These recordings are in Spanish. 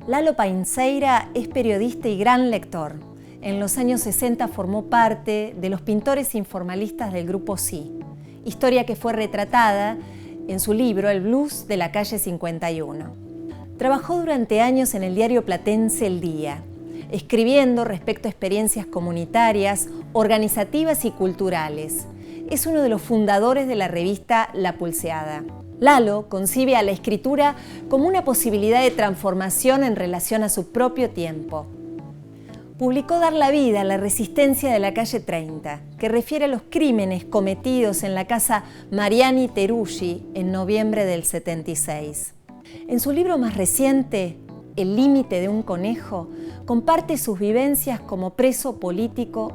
Lalo Painceira es periodista y gran lector. En los años 60 formó parte de los pintores informalistas del Grupo Sí, historia que fue retratada en su libro El blues de la calle 51. Trabajó durante años en el diario platense El Día, escribiendo respecto a experiencias comunitarias, organizativas y culturales. Es uno de los fundadores de la revista La Pulseada. Lalo concibe a la escritura como una posibilidad de transformación en relación a su propio tiempo. Publicó Dar la vida, la resistencia de la calle 30, que refiere a los crímenes cometidos en la casa Mariani Teruggi en noviembre del 76. En su libro más reciente, El límite de un conejo, comparte sus vivencias como preso político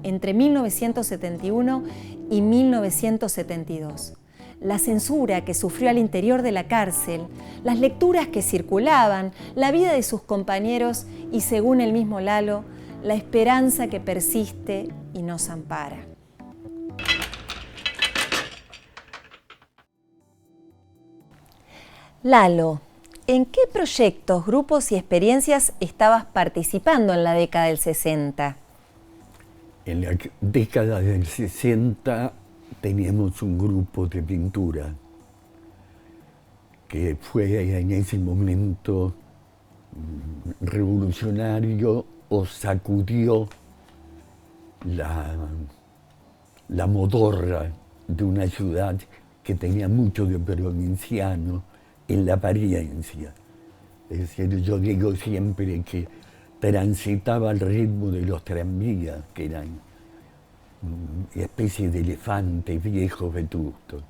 entre 1971 y 1972. La censura que sufrió al interior de la cárcel, las lecturas que circulaban, la vida de sus compañeros y, según el mismo Lalo, la esperanza que persiste y nos ampara. Lalo, ¿en qué proyectos, grupos y experiencias estabas participando en la década del 60? En la década del 60 teníamos un grupo de pintura que fue en ese momento revolucionario o sacudió la modorra de una ciudad que tenía mucho de provinciano en la apariencia. Es decir, yo digo siempre que transitaba al ritmo de los tranvías, que eran especie de elefantes viejos vetustos.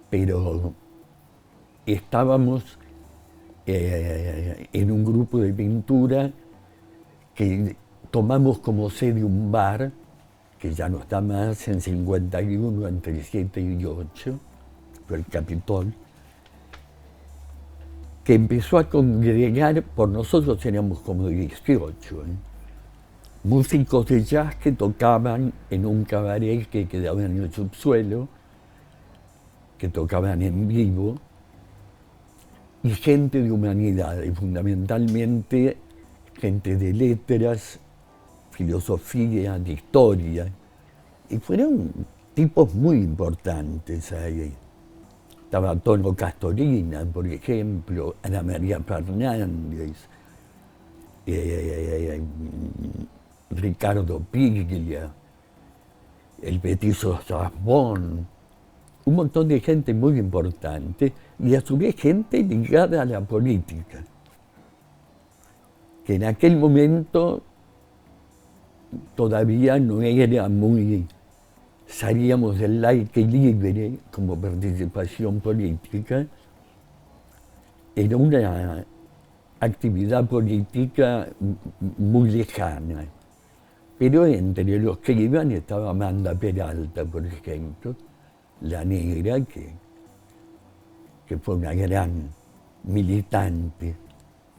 Pero estábamos en un grupo de pintura que tomamos como sede un bar, que ya no está más, en 51, entre 7 y 8, fue el Capitol, que empezó a congregar, por nosotros éramos como 18, músicos de jazz que tocaban en un cabaret que quedaba en el subsuelo, que tocaban en vivo, y gente de humanidades, fundamentalmente gente de letras, filosofía, de historia, y fueron tipos muy importantes ahí. Estaba Tono Castorina, por ejemplo, Ana María Fernández, Ricardo Piglia, el petizo Sasbón, un montón de gente muy importante y a su vez gente ligada a la política, que en aquel momento todavía no era muy, salíamos del laique libre como participación política, era una actividad política muy lejana. Pero entre los que iban estaba Amanda Peralta, por ejemplo, la negra, que fue una gran militante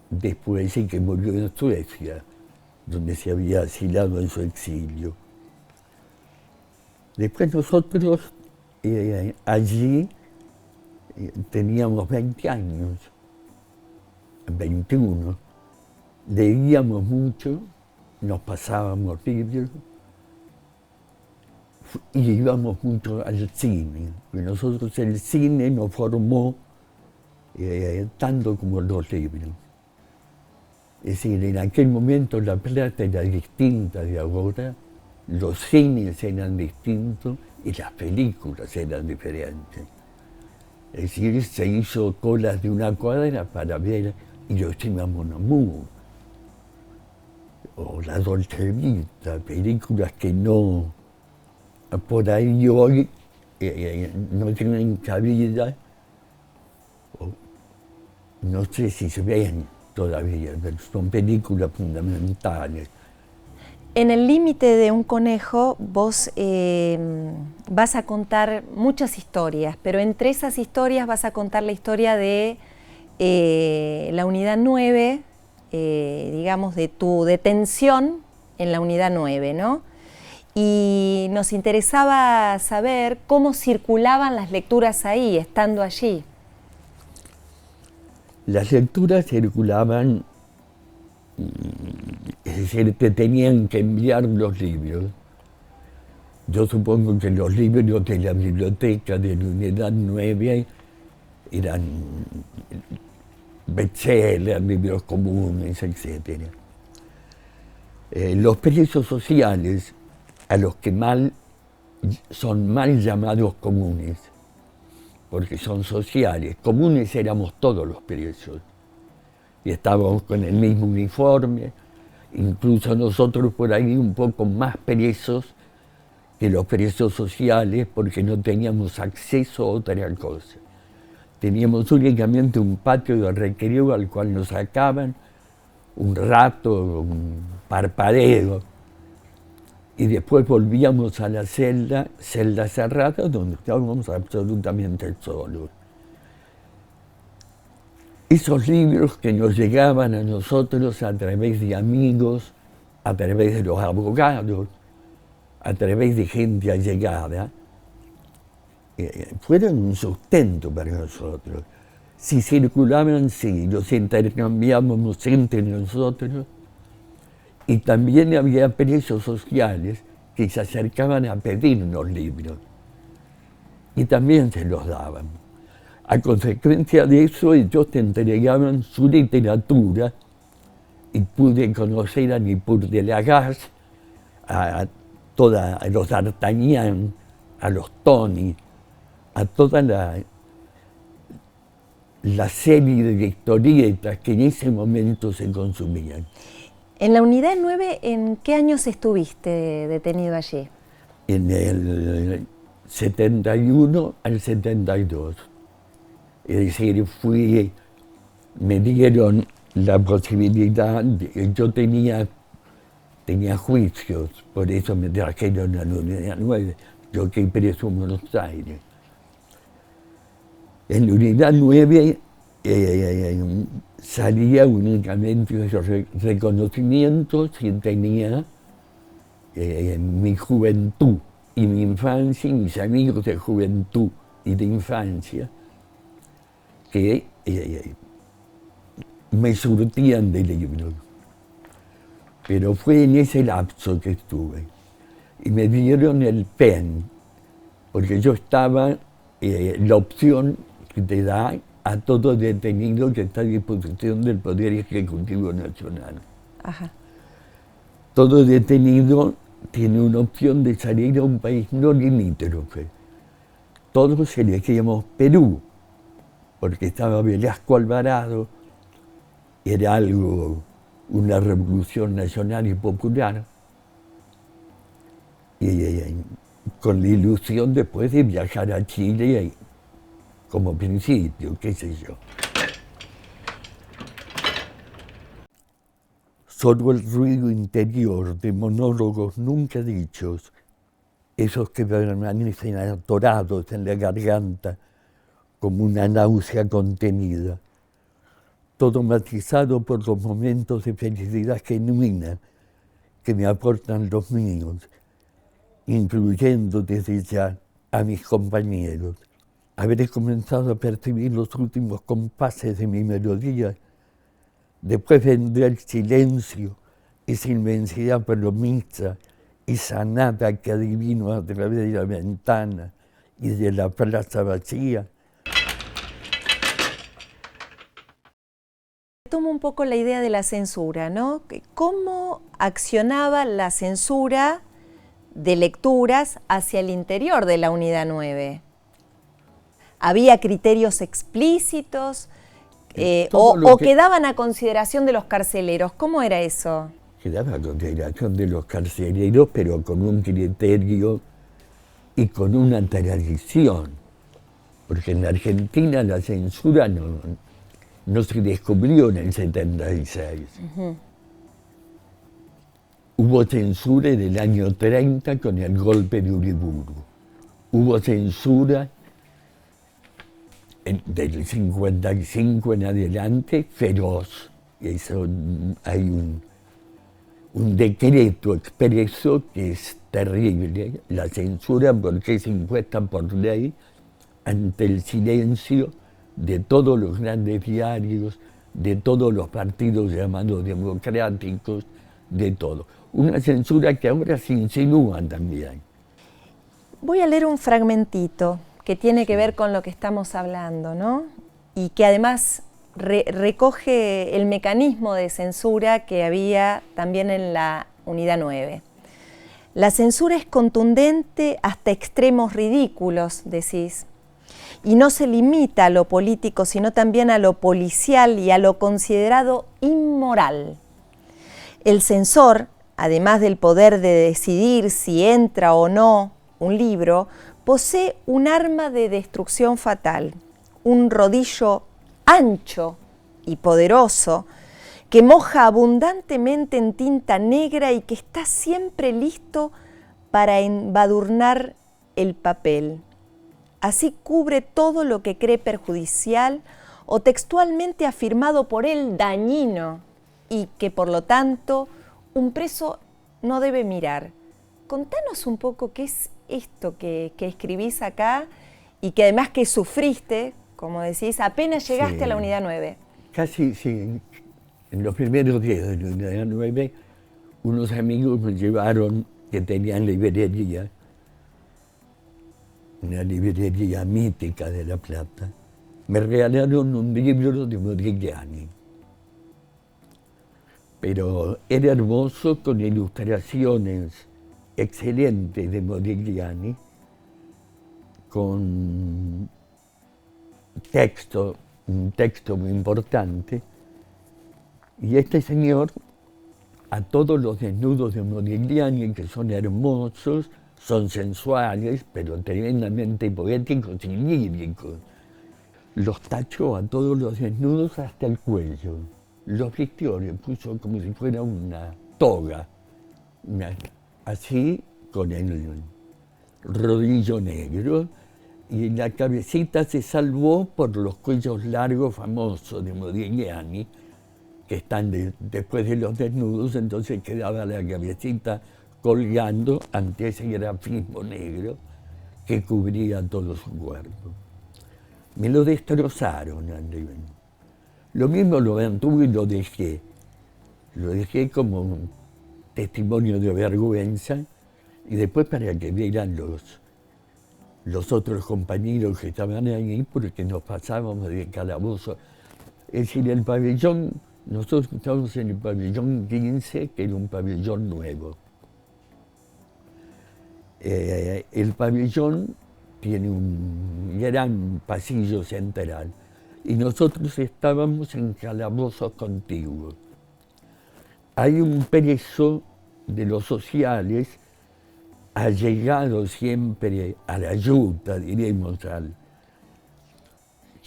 después y que murió en Suecia, donde se había asilado en su exilio. Después nosotros allí teníamos 20 años, 21, leíamos mucho, nos pasábamos libros y íbamos mucho al cine. Porque nosotros el cine nos formó tanto como los libros. Es decir, en aquel momento La Plata era distinta de ahora, los cines eran distintos y las películas eran diferentes. Es decir, se hizo colas de una cuadra para ver Hiroshima Mon Amour, o La Dolce Vita, películas que no, por ahí hoy no tienen cabida, no sé si se ven todavía, pero son películas fundamentales. En El límite de un conejo vos vas a contar muchas historias, pero entre esas historias vas a contar la historia de la Unidad 9, digamos, de tu detención en la Unidad 9, ¿no? Y nos interesaba saber cómo circulaban las lecturas ahí, estando allí. Las lecturas circulaban, es decir, te tenían que enviar los libros. Yo supongo que los libros de la biblioteca de la Unidad 9 eran bestsellers, libros comunes, etc. Los presos sociales, a los que son mal llamados comunes, porque son sociales. Comunes éramos todos los presos, y estábamos con el mismo uniforme, incluso nosotros por ahí un poco más presos que los presos sociales, porque no teníamos acceso a otra cosa. Teníamos únicamente un patio de recreo al cual nos sacaban un rato, un parpadeo, y después volvíamos a la celda cerrada, donde estábamos absolutamente solos. Esos libros que nos llegaban a nosotros a través de amigos, a través de los abogados, a través de gente allegada, fueron un sustento para nosotros. Si circulaban, sí, los intercambiábamos entre nosotros, y también había presos sociales que se acercaban a pedirnos libros, y también se los daban. A consecuencia de eso, ellos te entregaban su literatura, y pude conocer a Nippur de Lagasse, a los D'Artagnan, a los Tony, a toda la serie de historietas que en ese momento se consumían. En la Unidad 9, ¿en qué años estuviste detenido allí? En el 71 al 72. Es decir, me dieron la posibilidad, yo tenía juicios, por eso me trajeron a la Unidad 9, yo quedé preso en Buenos Aires. En la Unidad 9 salía únicamente de reconocimientos y tenía mi juventud y mi infancia y mis amigos de juventud y de infancia que me surtían de libros. Pero fue en ese lapso que estuve. Y me dieron el PEN, porque yo estaba, la opción que te da a todo detenido que está a disposición del Poder Ejecutivo Nacional. Ajá. Todo detenido tiene una opción de salir a un país no limítrofe. Todos elegíamos Perú, porque estaba Velasco Alvarado, era algo, una revolución nacional y popular, y con la ilusión después de viajar a Chile como principio, qué sé yo. Solo el ruido interior de monólogos nunca dichos, esos que permanecen atorados en la garganta como una náusea contenida, todo matizado por los momentos de felicidad genuina que me aportan los míos, incluyendo desde ya a mis compañeros. Habré comenzado a percibir los últimos compases de mi melodía. Después vendrá el silencio, esa inmensidad palomiza, esa nada que adivino a través de la ventana y de la plaza vacía. Tomo un poco la idea de la censura, ¿no? ¿Cómo accionaba la censura de lecturas hacia el interior de la Unidad 9? ¿Había criterios explícitos o quedaban a consideración de los carceleros? ¿Cómo era eso? Quedaba a consideración de los carceleros, pero con un criterio y con una tradición. Porque en Argentina la censura no se descubrió en el 76. Uh-huh. Hubo censura en el año 30 con el golpe de Uriburu. Hubo censura del 55 en adelante, feroz. Eso, hay un decreto expreso que es terrible, la censura, porque es impuesta por ley ante el silencio de todos los grandes diarios, de todos los partidos llamados democráticos, de todo. Una censura que ahora se insinúa también. Voy a leer un fragmentito que tiene que ver con lo que estamos hablando, ¿no? Y que además recoge el mecanismo de censura que había también en la Unidad 9. La censura es contundente hasta extremos ridículos, decís, y no se limita a lo político, sino también a lo policial y a lo considerado inmoral. El censor, además del poder de decidir si entra o no un libro, posee un arma de destrucción fatal, un rodillo ancho y poderoso que moja abundantemente en tinta negra y que está siempre listo para embadurnar el papel. Así cubre todo lo que cree perjudicial o textualmente afirmado por él dañino y que por lo tanto un preso no debe mirar. Contanos un poco qué es esto que escribís acá y que además que sufriste, como decís, apenas llegaste a la Unidad 9. Casi, sí. En los primeros días de la Unidad 9, unos amigos me llevaron, que tenían librería, una librería mítica de La Plata, me regalaron un libro de Modigliani. Pero era hermoso, con ilustraciones excelentes de Modigliani, con un texto muy importante. Y este señor, a todos los desnudos de Modigliani, que son hermosos, son sensuales, pero tremendamente poéticos y líricos, los tachó a todos los desnudos hasta el cuello. Los vistió, le puso como si fuera una toga, así con el rodillo negro, y la cabecita se salvó por los cuellos largos famosos de Modigliani, que están después de los desnudos, entonces quedaba la cabecita colgando ante ese grafismo negro que cubría todo su cuerpo. Me lo destrozaron al libro. Lo mismo lo mantuve y lo dejé. Lo dejé como un testimonio de vergüenza y después para que vieran los otros compañeros que estaban ahí, porque nos pasábamos de calabozo. Es decir, el pabellón, nosotros estábamos en el pabellón 15, que era un pabellón nuevo. El pabellón tiene un gran pasillo central y nosotros estábamos en calabozos contiguos. Hay un preso de los sociales allegado siempre a la yuta, diremos,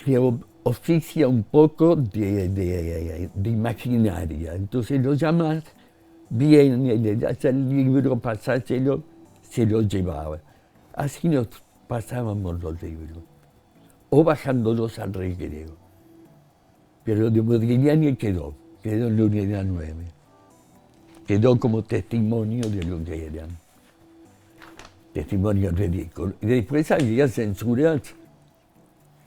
que oficia un poco de imaginaria. Entonces lo llamas, viene, le das el libro, pasáselo, se lo llevaba. Así nos pasábamos los libros, o bajándolos al recreo. Pero de Modigliani quedó en la Unidad 9. Quedó como testimonio de lo que eran. Testimonio ridículo. Y después había censuras,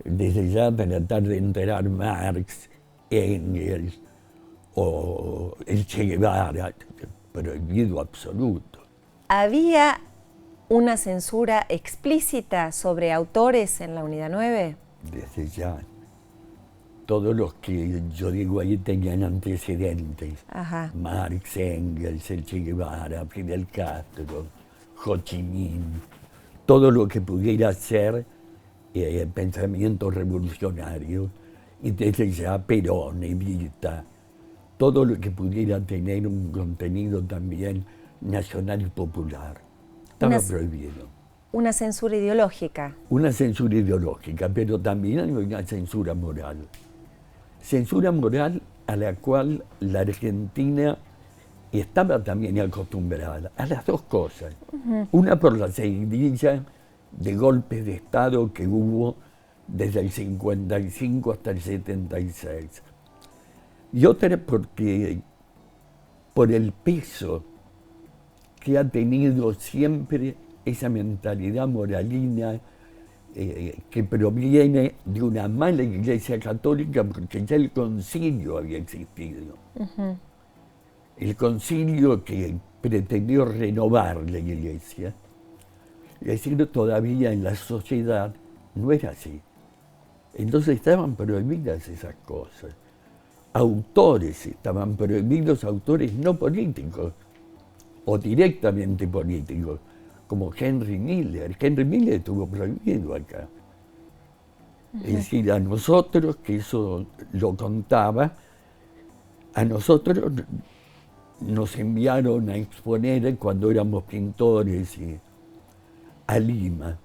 desde ya tratar de enterar Marx, Engels o el Che Guevara, prohibido absoluto. ¿Había una censura explícita sobre autores en la Unidad 9? Desde ya. Todos los que yo digo ahí tenían antecedentes. Ajá. Marx, Engels, el Che Guevara, Fidel Castro, Ho Chi Minh, todo lo que pudiera ser pensamiento revolucionario, y desde ya Perón, Evita, todo lo que pudiera tener un contenido también nacional y popular. Estaba prohibido. Una censura ideológica. Una censura ideológica, pero también hay una censura moral. Censura moral a la cual la Argentina estaba también acostumbrada, a las dos cosas. Una por la seguidilla de golpes de Estado que hubo desde el 55 hasta el 76. Y otra porque por el peso que ha tenido siempre esa mentalidad moralina que proviene de una mala iglesia católica, porque ya el concilio había existido. Ujú. El concilio que pretendió renovar la iglesia. Es decir, todavía en la sociedad no era así. Entonces estaban prohibidas esas cosas. Autores estaban prohibidos, autores no políticos o directamente políticos, como Henry Miller. Henry Miller estuvo prohibido acá. Es decir, a nosotros, que eso lo contaba, a nosotros nos enviaron a exponer cuando éramos pintores a Lima.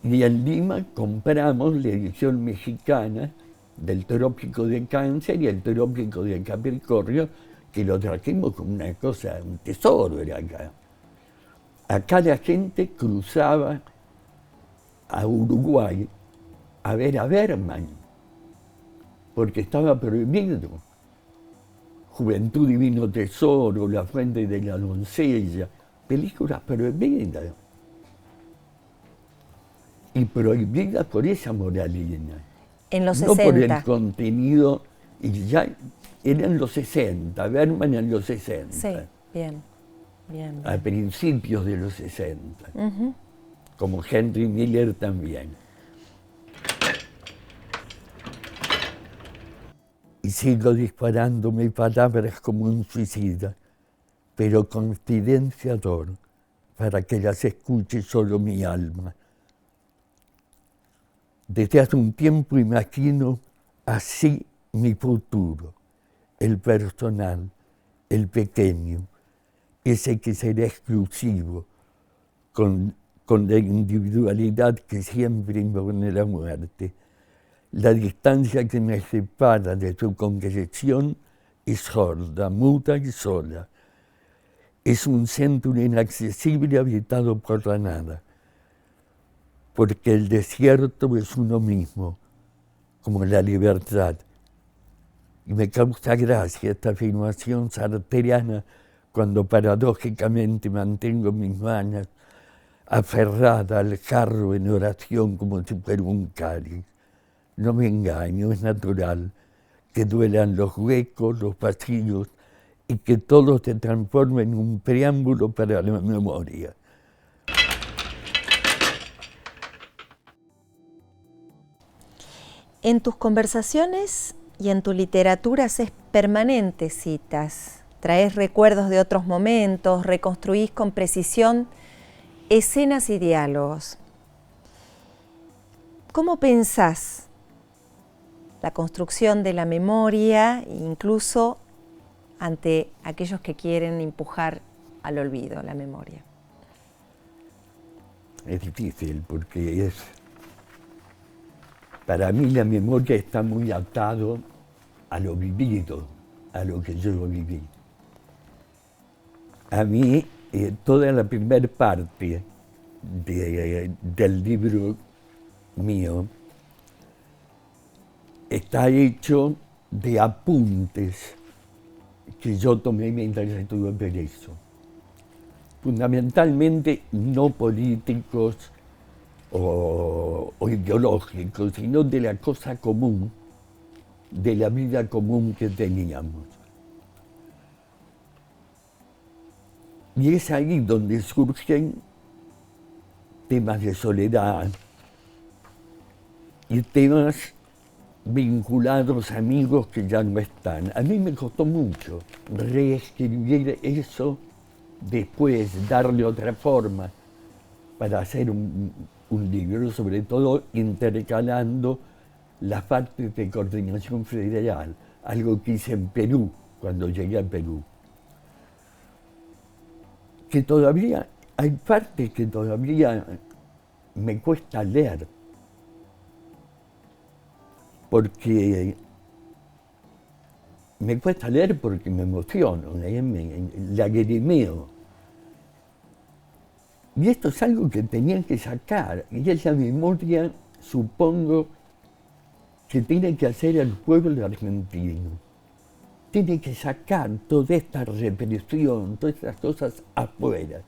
Y en Lima compramos la edición mexicana del Trópico de Cáncer y el Trópico de Capricornio, que lo trajimos como una cosa, un tesoro era acá. Acá la gente cruzaba a Uruguay a ver a Berman, porque estaba prohibido. Juventud Divino Tesoro, La Fuente de la Doncella, películas prohibidas. Y prohibidas por esa moralina. En los no 60. por el contenido, y ya eran los 60, Berman en los 60. Sí, bien, bien. A principios de los 60. Ujú. Como Henry Miller también. Y sigo disparándome palabras como un suicida, pero confidenciador, para que las escuche solo mi alma. Desde hace un tiempo imagino así mi futuro, el personal, el pequeño, ese que será exclusivo, con la individualidad que siempre impone la muerte. La distancia que me separa de su concreción es sorda, muda y sola. Es un centro inaccesible habitado por la nada, porque el desierto es uno mismo, como la libertad. Y me causa gracia esta afirmación sarteriana cuando paradójicamente mantengo mis manos aferrada al jarro en oración como si fuera un cáliz. No me engaño, es natural que duelan los huecos, los vacíos y que todo se transforme en un preámbulo para la memoria. En tus conversaciones y en tu literatura haces permanentes citas, traes recuerdos de otros momentos, reconstruís con precisión escenas y diálogos. ¿Cómo pensás la construcción de la memoria, incluso ante aquellos que quieren empujar al olvido la memoria? Es difícil porque para mí la memoria está muy atado a lo vivido, a lo que yo viví. A mí, toda la primera parte del libro mío está hecho de apuntes que yo tomé mientras estuve preso. Fundamentalmente no políticos o ideológicos, sino de la cosa común, de la vida común que teníamos. Y es ahí donde surgen temas de soledad y temas vinculados a amigos que ya no están. A mí me costó mucho reescribir eso, después darle otra forma para hacer un libro, sobre todo intercalando las partes de coordinación federal, algo que hice en Perú, cuando llegué a Perú. Que todavía, hay partes que todavía me cuesta leer, porque me cuesta leer porque me emociono, lagrimeo. Y esto es algo que tenían que sacar, y esa memoria, supongo, que tiene que hacer el pueblo argentino. Tiene que sacar toda esta represión, todas estas cosas afuera,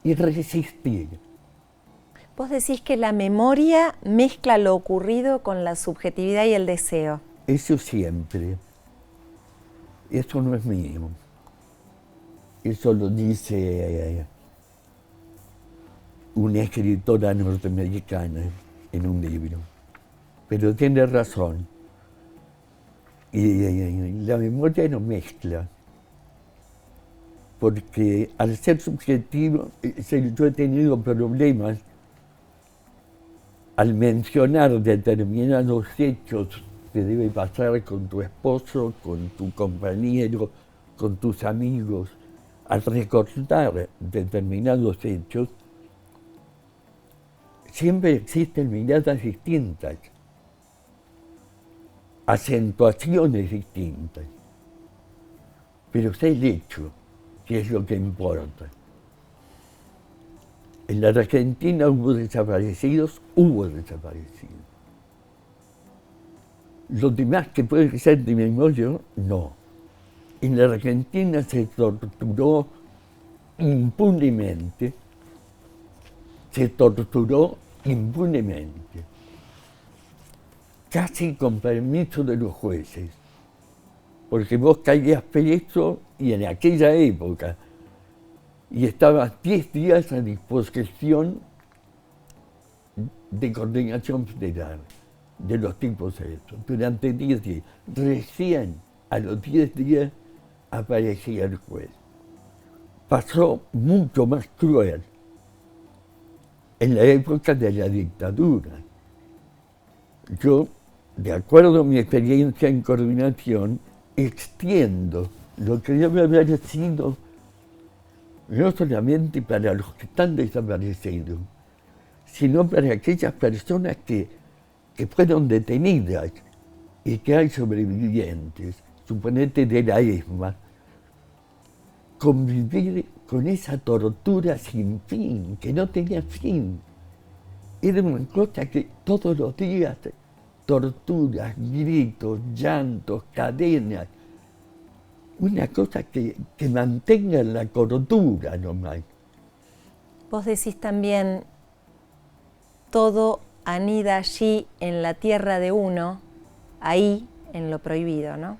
y resistir. Vos decís que la memoria mezcla lo ocurrido con la subjetividad y el deseo. Eso siempre. Eso no es mío. Eso lo dice una escritora norteamericana en un libro. Pero tiene razón. Y la memoria no mezcla. Porque al ser subjetivo, yo he tenido problemas al mencionar determinados hechos que debe pasar con tu esposo, con tu compañero, con tus amigos. Al recordar determinados hechos, siempre existen miradas distintas, acentuaciones distintas. Pero es el hecho que es lo que importa. En la Argentina hubo desaparecidos. Los demás que pueden ser de memoria, no. En la Argentina se torturó impunemente, casi con permiso de los jueces, porque vos caías preso y en aquella época, y estabas 10 días a disposición de Coordinación Federal, de los tipos estos, durante 10 días. Recién a los 10 días aparecía el juez. Pasó mucho más cruel en la época de la dictadura. Yo, de acuerdo a mi experiencia en coordinación, extiendo lo que debe haber sido no solamente para los que están desaparecidos, sino para aquellas personas que fueron detenidas y que hay sobrevivientes, suponete de la ESMA, convivir con esa tortura sin fin, que no tenía fin. Era una cosa que todos los días, torturas, gritos, llantos, cadenas, una cosa que mantenga la cordura nomás. Vos decís también, todo anida allí en la tierra de uno, ahí en lo prohibido, ¿no?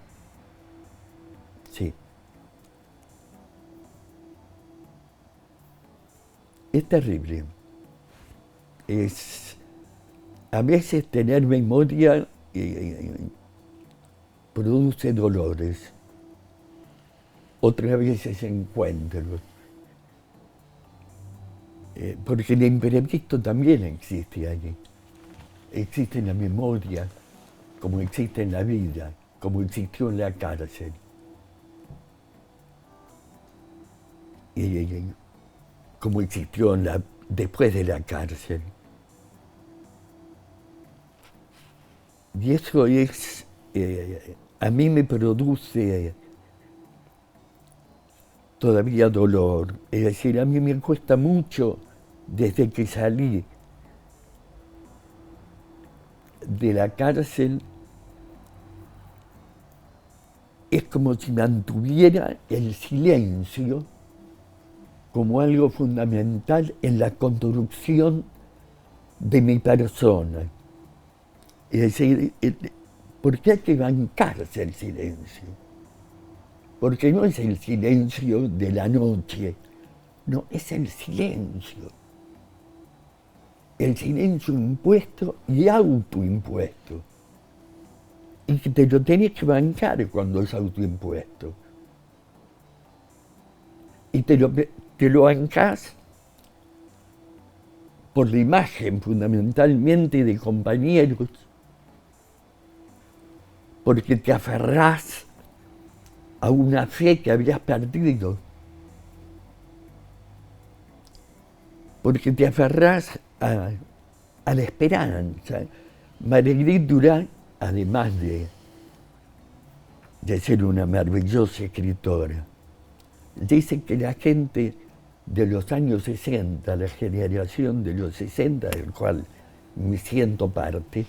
Sí. Es terrible. A veces tener memoria produce dolores, otras veces encuentros. Porque el imprevisto también existe allí. Existe en la memoria, como existe en la vida, como existió en la cárcel. Y como existió después de la cárcel. Y eso a mí me produce todavía dolor. Es decir, a mí me cuesta mucho, desde que salí de la cárcel, es como si mantuviera el silencio como algo fundamental en la construcción de mi persona. Es decir, ¿por qué hay que bancarse el silencio? Porque no es el silencio de la noche, no, es el silencio. El silencio impuesto y autoimpuesto. Y que te lo tenés que bancar cuando es autoimpuesto. Y te lo bancás por la imagen fundamentalmente de compañeros, porque te aferrás a una fe que habías perdido, porque te aferrás a la esperanza. Marguerite Duras, además de ser una maravillosa escritora, dice que la gente de los años 60, la generación de los 60, del cual me siento parte,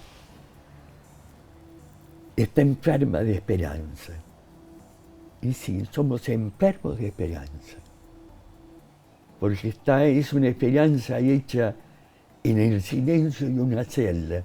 está enferma de esperanza. Y sí, somos enfermos de esperanza, porque es una esperanza hecha en el silencio de una celda,